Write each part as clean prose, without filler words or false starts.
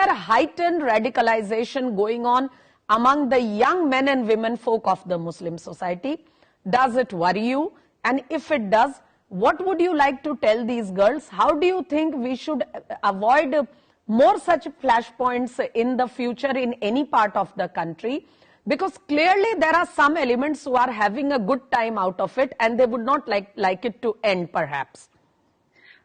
there heightened radicalization going on among the young men and women folk of the Muslim society? Does it worry you? And if it does, what would you like to tell these girls? How do you think we should avoid more such flashpoints in the future in any part of the country? Because clearly there are some elements who are having a good time out of it and they would not like it to end perhaps.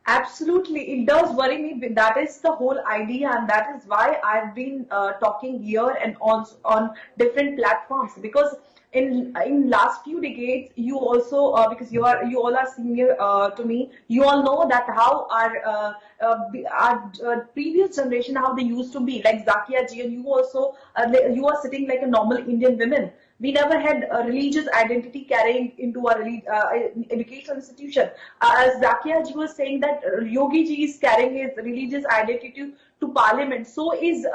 Absolutely, it does worry me. That is the whole idea, and that is why I've been talking here and also on different platforms. Because in last few decades, you also because you all are senior to me, you all know that how our previous generation, how they used to be, like Zakia ji, and you also you are sitting like a normal Indian women. We never had a religious identity carrying into our education institution. As Zakia ji was saying that Yogi ji is carrying his religious identity to parliament. So is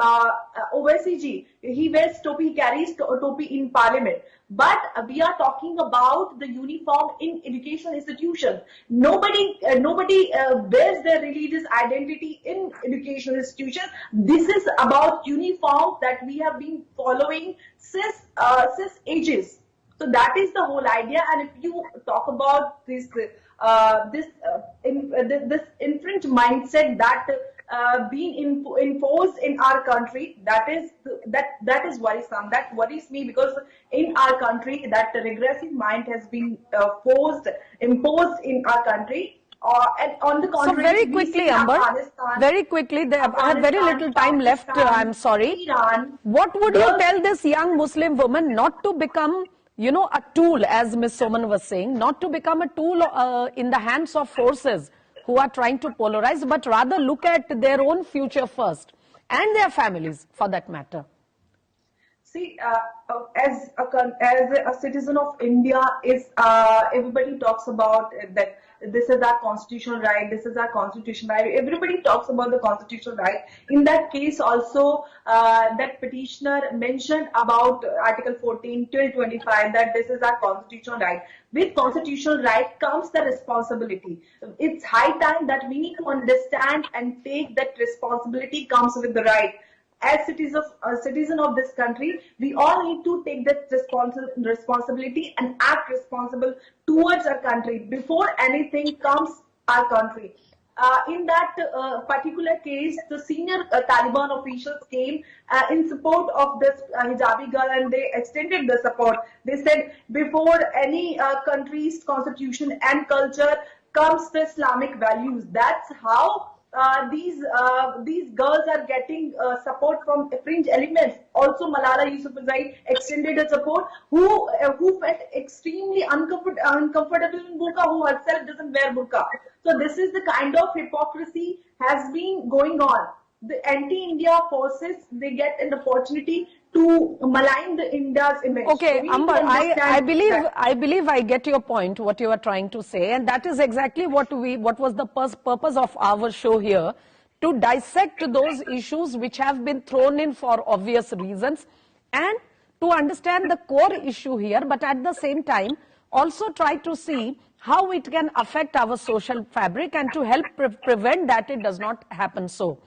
Owaisi ji. He wears topi, he carries topi in parliament. But we are talking about the uniform in education institutions. Nobody wears their religious identity in education institutions. This is about uniform that we have been following since ages. So that is the whole idea. And if you talk about this infringed mindset that being imposed in our country, that is worrisome. That worries me, because in our country that regressive mind has been imposed in our country. And on the contrary, so very quickly, Amber, very quickly, I have very little time left. I'm sorry. Iran, what would you tell this young Muslim woman not to become, a tool, as Ms. Soman was saying, not to become a tool in the hands of forces who are trying to polarize, but rather look at their own future first and their families for that matter? See, as a citizen of India, everybody talks about that this is our constitutional right, this is our constitutional right. Everybody talks about the constitutional right. In that case also, that petitioner mentioned about Article 14 till 25, that this is our constitutional right. With constitutional right comes the responsibility. It's high time that we need to understand and take that responsibility comes with the right. As a citizen of this country, we all need to take that responsibility and act responsible towards our country before anything comes our country. In that particular case, the senior Taliban officials came in support of this hijabi girl, and they extended the support. They said before any country's constitution and culture comes the Islamic values. That's how these girls are getting support from fringe elements. Also, Malala Yousafzai extended her support, who felt extremely uncomfortable in burqa, who herself doesn't wear burqa. So this is the kind of hypocrisy has been going on. The anti-India forces, they get an opportunity to malign the India's image. Okay, So Amber, I believe I get your point, what you are trying to say, and that is exactly what was the purpose of our show here, to dissect those issues which have been thrown in for obvious reasons, and to understand the core issue here, but at the same time also try to see how it can affect our social fabric and to help prevent that it does not happen so.